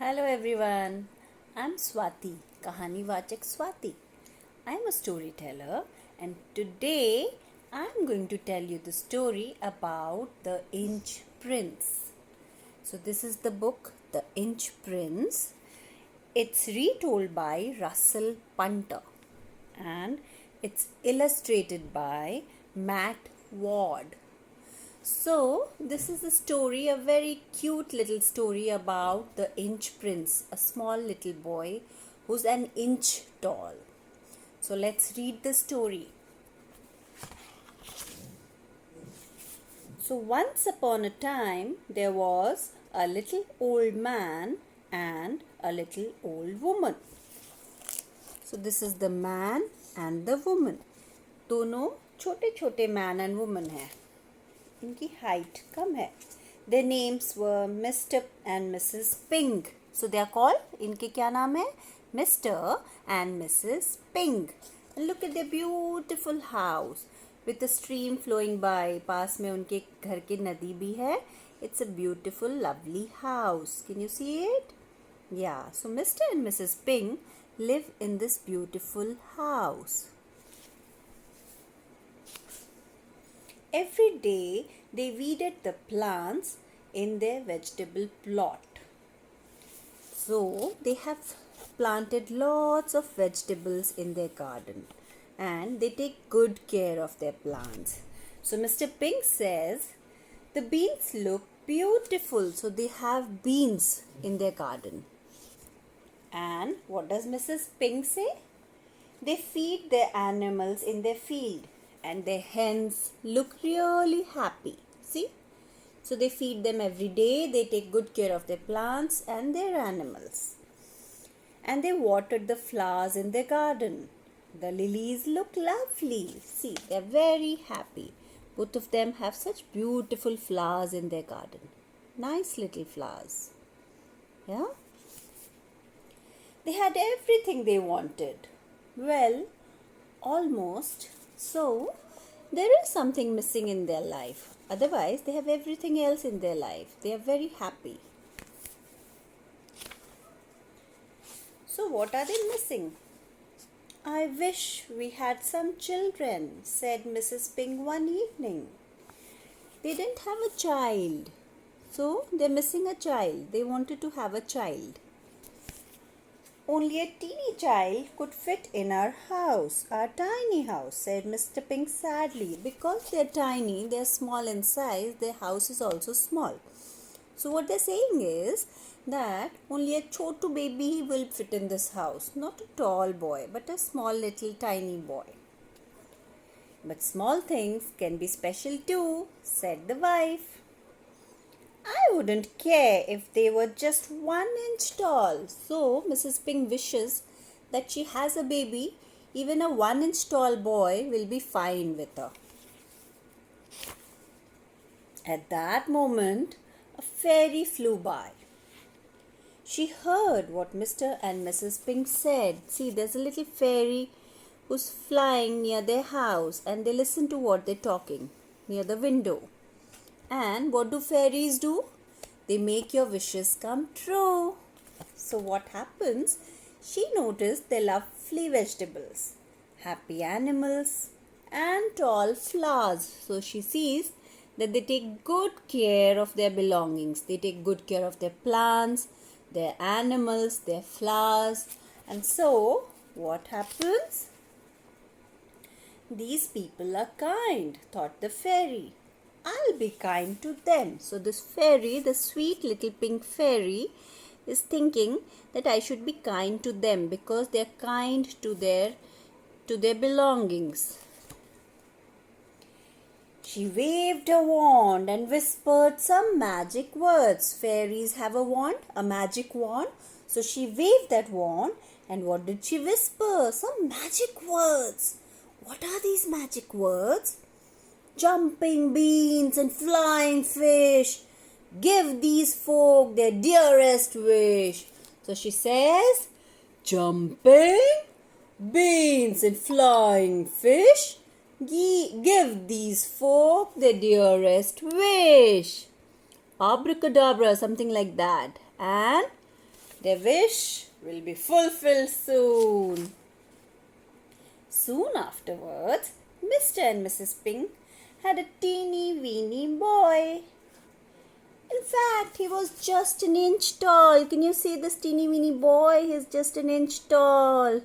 Hello everyone, I'm Swati, Kahani Vachak Swati. I'm a storyteller and today I'm going to tell you the story about the Inch Prince. So this is the book, The Inch Prince. It's retold by Russell Punter and it's illustrated by Matt Ward. So, this is a story, a very cute little story about the Inch Prince, a small little boy who's an inch tall. So, let's read the story. So, once upon a time, there was a little old man and a little old woman. So, this is the man and the woman. दोनों छोटे छोटे man and woman हैं. इनकी height कम है. Their names were Mr. and Mrs. Ping. So they are called, इनके क्या नाम है? Mr. and Mrs. Ping. And look at their beautiful house with a stream flowing by. पास में उनके घर की नदी भी है. It's a beautiful, lovely house. Can you see it? Yeah. So Mr. and Mrs. Ping live in this beautiful house. Every day they weeded the plants in their vegetable plot. So they have planted lots of vegetables in their garden and they take good care of their plants. So Mr. Ping says the beans look beautiful. So they have beans in their garden. And what does Mrs. Ping say? They feed their animals in their field. And their hens look really happy. See? So they feed them every day. They take good care of their plants and their animals. And they watered the flowers in their garden. The lilies look lovely. See, they're very happy. Both of them have such beautiful flowers in their garden. Nice little flowers. Yeah? They had everything they wanted. Well, almost. So, there is something missing in their life. Otherwise, they have everything else in their life. They are very happy. So, what are they missing? I wish we had some children, said Mrs. Ping one evening. They didn't have a child. So, they're missing a child. They wanted to have a child. Only a teeny child could fit in our house, our tiny house, said Mr. Ping sadly. Because they're tiny, they're small in size, their house is also small. So what they're saying is that only a chotu baby will fit in this house. Not a tall boy, but a small little tiny boy. But small things can be special too, said the wife. I wouldn't care if they were just 1 inch tall. So Mrs. Ping wishes that she has a baby. Even a 1 inch tall boy will be fine with her. At that moment, a fairy flew by. She heard what Mr. and Mrs. Ping said. See, there's a little fairy who's flying near their house and they listen to what they're talking near the window. And what do fairies do? They make your wishes come true. So what happens? She noticed their lovely vegetables, happy animals and tall flowers. So she sees that they take good care of their belongings. They take good care of their plants, their animals, their flowers. And so what happens? These people are kind, thought the fairy. I'll be kind to them. So this fairy, the sweet little pink fairy, is thinking that I should be kind to them because they're kind to their belongings. She waved a wand and whispered some magic words. Fairies have a wand, a magic wand. So she waved that wand and what did she whisper? Some magic words. What are these magic words? Jumping beans and flying fish. Give these folk their dearest wish. So she says, jumping beans and flying fish. Give these folk their dearest wish. Abracadabra, something like that. And Their wish will be fulfilled soon. Soon afterwards, Mr. and Mrs. Pink had a teeny weeny boy. In fact, he was just an inch tall. Can you see this teeny weeny boy? He's just an inch tall.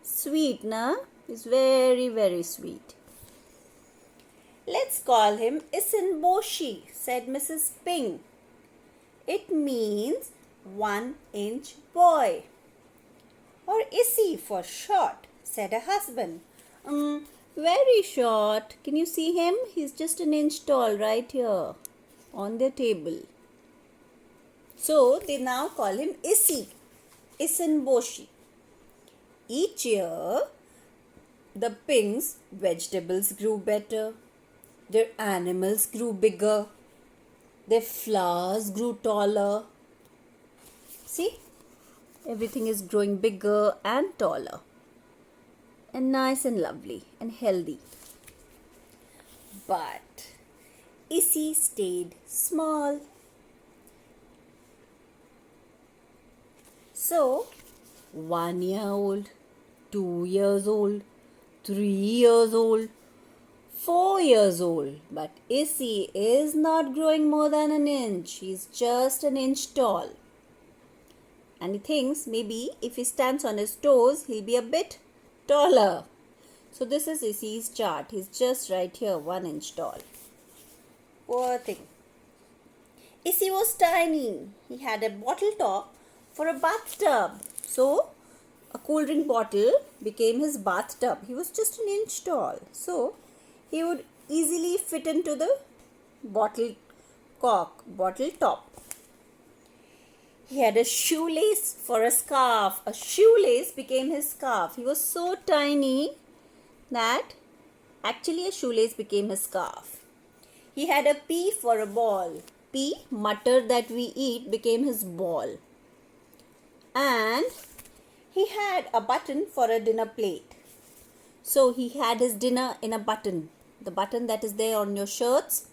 Sweet, na? He's very, very sweet. Let's call him Isenboshi, said Mrs. Pink. It means 1-inch boy. Or Issy for short, said her husband. Very short. Can you see him? He's just an inch tall right here on the table. So they now call him Issy, Isenboshi. Each year, the Pink's vegetables grew better. Their animals grew bigger. Their flowers grew taller. See? Everything is growing bigger and taller. And nice and lovely and healthy. But Issy stayed small. So, 1 year old, 2 years old, 3 years old, 4 years old. But Issy is not growing more than an inch. He's just an inch tall. And he thinks maybe if he stands on his toes, he'll be a bit taller. So this is Issy's chart. He's just right here, 1 inch tall. Poor thing. Issy was tiny. He had a bottle top for a bathtub. So a cool drink bottle became his bathtub. He was just an inch tall. So he would easily fit into the bottle top. He had a shoelace for a scarf. A shoelace became his scarf. He was so tiny that actually a shoelace became his scarf. He had a pea for a ball. Pea, mutton that we eat, became his ball. And he had a button for a dinner plate. So he had his dinner in a button. The button that is there on your shirts,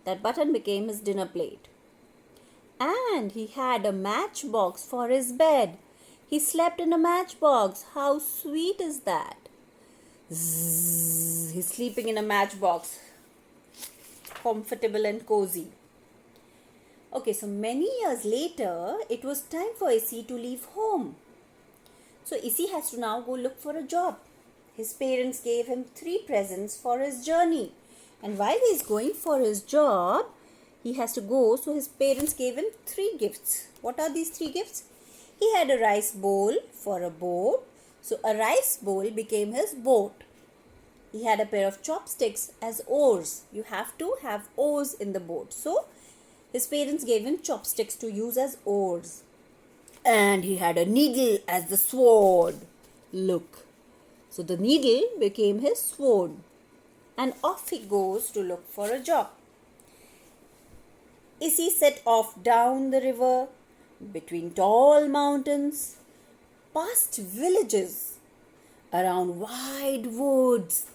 that button became his dinner plate. And he had a matchbox for his bed. He slept in a matchbox. How sweet is that? Zzz, he's sleeping in a matchbox. Comfortable and cozy. Okay, so many years later, it was time for Issy to leave home. So Issy has to now go look for a job. His parents gave him 3 presents for his journey. And while he's going for his job, he has to go. So his parents gave him 3 gifts. What are these 3 gifts? He had a rice bowl for a boat. So a rice bowl became his boat. He had a pair of chopsticks as oars. You have to have oars in the boat. So his parents gave him chopsticks to use as oars. And he had a needle as the sword. Look. So the needle became his sword. And off he goes to look for a job. Issy set off down the river, between tall mountains, past villages, around wide woods,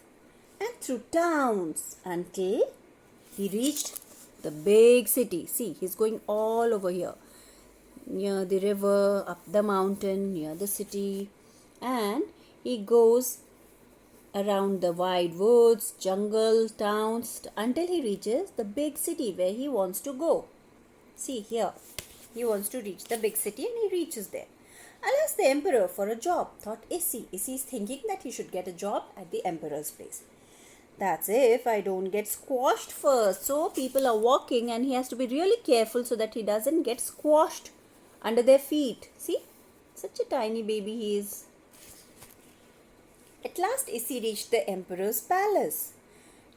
and through towns until he reached the big city. See, he's going all over here. Near the river, up the mountain, near the city. And he goes around the wide woods, jungle, towns, until he reaches the big city where he wants to go. See here, he wants to reach the big city and he reaches there. I'll ask the emperor for a job, thought Issy. Issy is thinking that he should get a job at the emperor's place. That's if I don't get squashed first. So people are walking and he has to be really careful so that he doesn't get squashed under their feet. See, such a tiny baby he is. At last Issy reached the emperor's palace.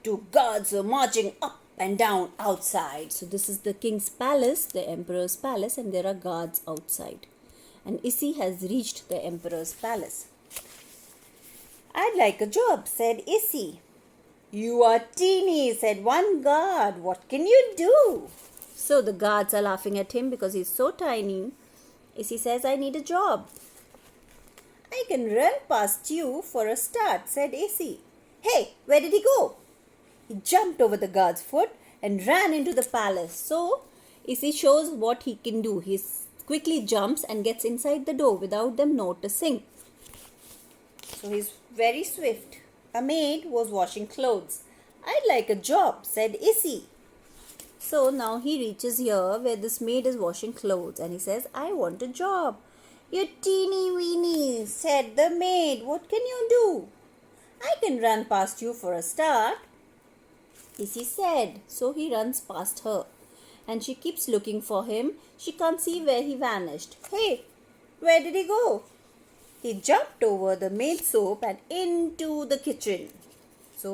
2 guards were marching up and down outside. So this is the king's palace, the emperor's palace, and there are guards outside. And Issy has reached the emperor's palace. I'd like a job, said Issy. You are teeny, said one guard. What can you do? So the guards are laughing at him because he's so tiny. Issy says, I need a job. I can run past you for a start, said Issy. Hey, where did he go? He jumped over the guard's foot and ran into the palace. So Issy shows what he can do. He's quickly jumps and gets inside the door without them noticing. So he's very swift. A maid was washing clothes. "I'd like a job," said Issy. So now he reaches here where this maid is washing clothes and he says, "I want a job." "You teeny weeny," said the maid. "What can you do?" "I can run past you for a start," Issy said. So he runs past her and she keeps looking for him. She can't see where he vanished. "Hey, where did he go?" He jumped over the maid soap and into the kitchen. So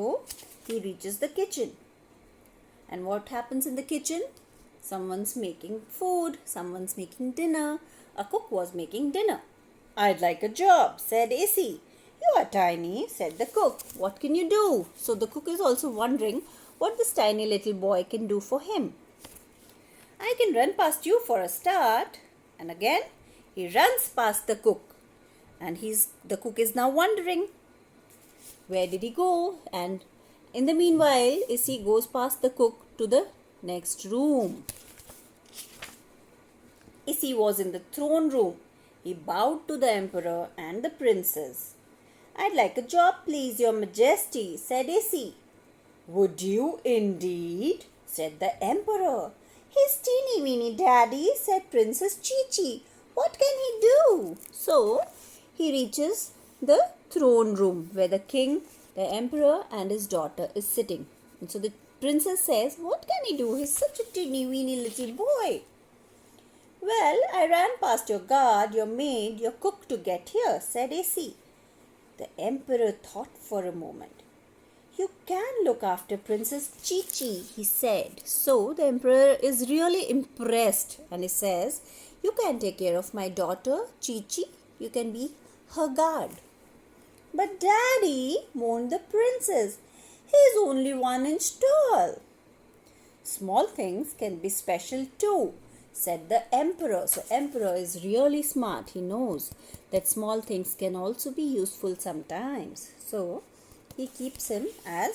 he reaches the kitchen. And what happens in the kitchen? Someone's making food. Someone's making dinner. A cook was making dinner. "I'd like a job," said Issy. "You are tiny," said the cook. "What can you do?" So the cook is also wondering what this tiny little boy can do for him. "I can run past you for a start." And again, he runs past the cook. And the cook is now wondering, where did he go? And in the meanwhile, Issy goes past the cook to the next room. Issy was in the throne room. He bowed to the emperor and the princess. "I'd like a job, please, your majesty," said Issy. "Would you indeed?" said the emperor. "He's teeny weeny, daddy," said Princess Chi-Chi. "What can he do?" So he reaches the throne room where the king, the emperor and his daughter is sitting. And so the princess says, "What can he do? He's such a teeny weeny little boy." "Well, I ran past your guard, your maid, your cook to get here," said Issy. The emperor thought for a moment. "You can look after Princess Chi-Chi," he said. So the emperor is really impressed and he says, "You can take care of my daughter Chi-Chi. You can be her guard." "But daddy," moaned the princess, "he's only 1 inch tall." "Small things can be special too," said the emperor. So emperor is really smart. He knows that small things can also be useful sometimes. So he keeps him as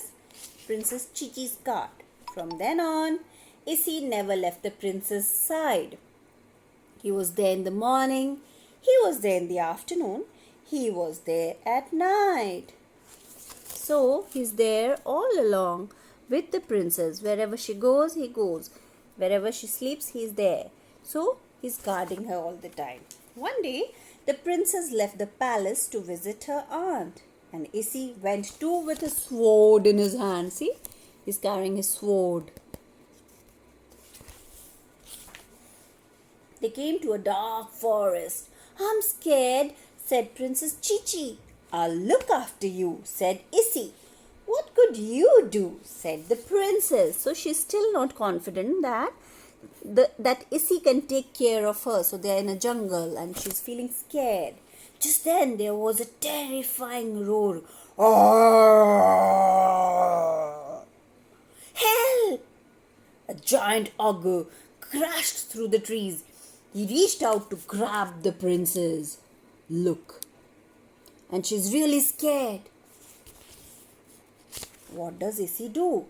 Princess Chi-Chi's guard. From then on, Issy never left the princess' side. He was there in the morning. He was there in the afternoon. He was there at night. So he's there all along with the princess. Wherever she goes, he goes. Wherever she sleeps, he's there. So he's guarding her all the time. One day, the princess left the palace to visit her aunt. And Issy went too with a sword in his hand. See? He's carrying his sword. They came to a dark forest. "I'm scared," said Princess Chi-Chi. "I'll look after you," said Issy. "What could you do?" said the princess. So she's still not confident that Issy can take care of her. So they're in a jungle and she's feeling scared. Just then there was a terrifying roar. "Ah! Help!" A giant ogre crashed through the trees. He reached out to grab the princess. Look. And she's really scared. What does Issy do?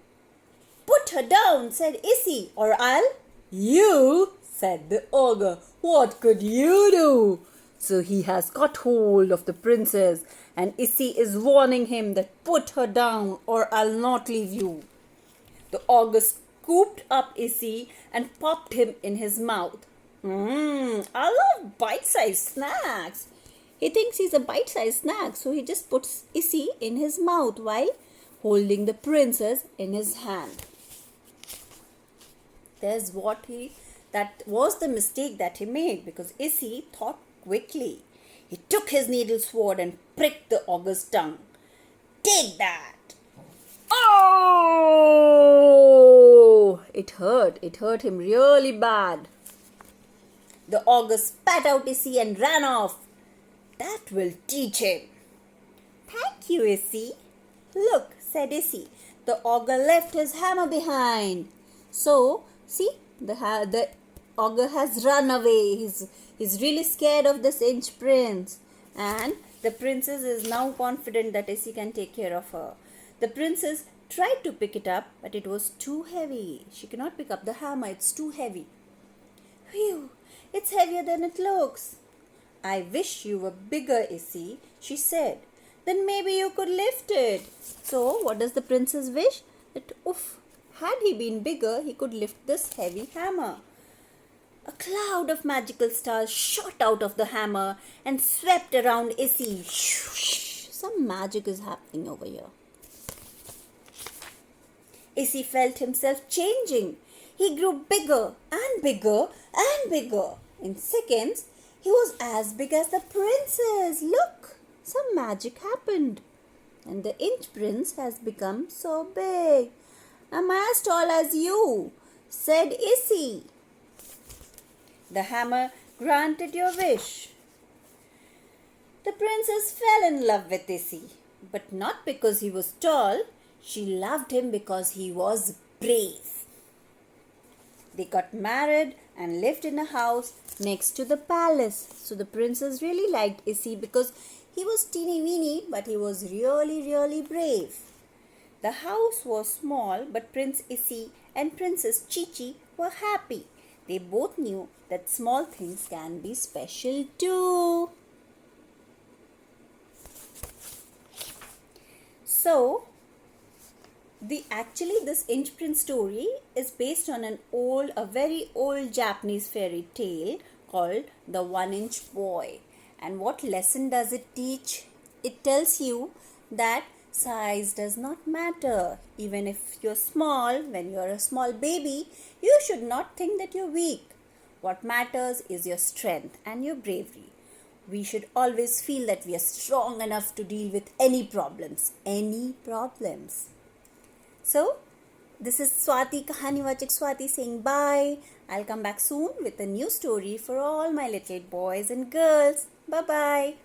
"Put her down," said Issy, "or I'll..." "You," said the ogre. "What could you do?" So he has got hold of the princess and Issy is warning him that put her down or I'll not leave you. The ogre scooped up Issy and popped him in his mouth. I love bite-sized snacks. He thinks he's a bite-sized snack, so he just puts Issy in his mouth while holding the princess in his hand. That was the mistake that he made, because Issy thought quickly. He took his needle sword and pricked the ogre's tongue. "Take that!" Oh! It hurt him really bad. The ogre spat out Issy and ran off. That will teach him. "Thank you, Issy." "Look," said Issy, "the ogre left his hammer behind." So, see, the ogre has run away. He's really scared of this inch prince. And the princess is now confident that Issy can take care of her. The princess tried to pick it up, but it was too heavy. She cannot pick up the hammer. It's too heavy. "Phew, it's It's heavier than it looks. I wish you were bigger, Issy, she said. Then maybe you could lift it. So, what does the princess wish? That, had he been bigger, he could lift this heavy hammer. A cloud of magical stars shot out of the hammer and swept around Issy. Some magic is happening over here. Issy felt himself changing. He grew bigger and bigger and bigger. In seconds, he was as big as the princess. Look, some magic happened. And the inch prince has become so big. Am I as tall as you? Said Issy. The hammer granted your wish. The princess fell in love with Issy, but not because he was tall. She loved him because he was brave. They got married and lived in a house next to the palace. So the princess really liked Issy because he was teeny weeny, but he was really, really brave. The house was small, but Prince Issy and Princess Chi-Chi were happy. They both knew that small things can be special too. So, this Inch Prince story is based on a very old Japanese fairy tale called The One-Inch Boy. And what lesson does it teach? It tells you that size does not matter. Even if you're small, when you're a small baby, you should not think that you're weak. What matters is your strength and your bravery. We should always feel that we are strong enough to deal with any problems. So, this is Swati, Kahaniwachak Swati saying bye. I'll come back soon with a new story for all my little boys and girls. Bye-bye.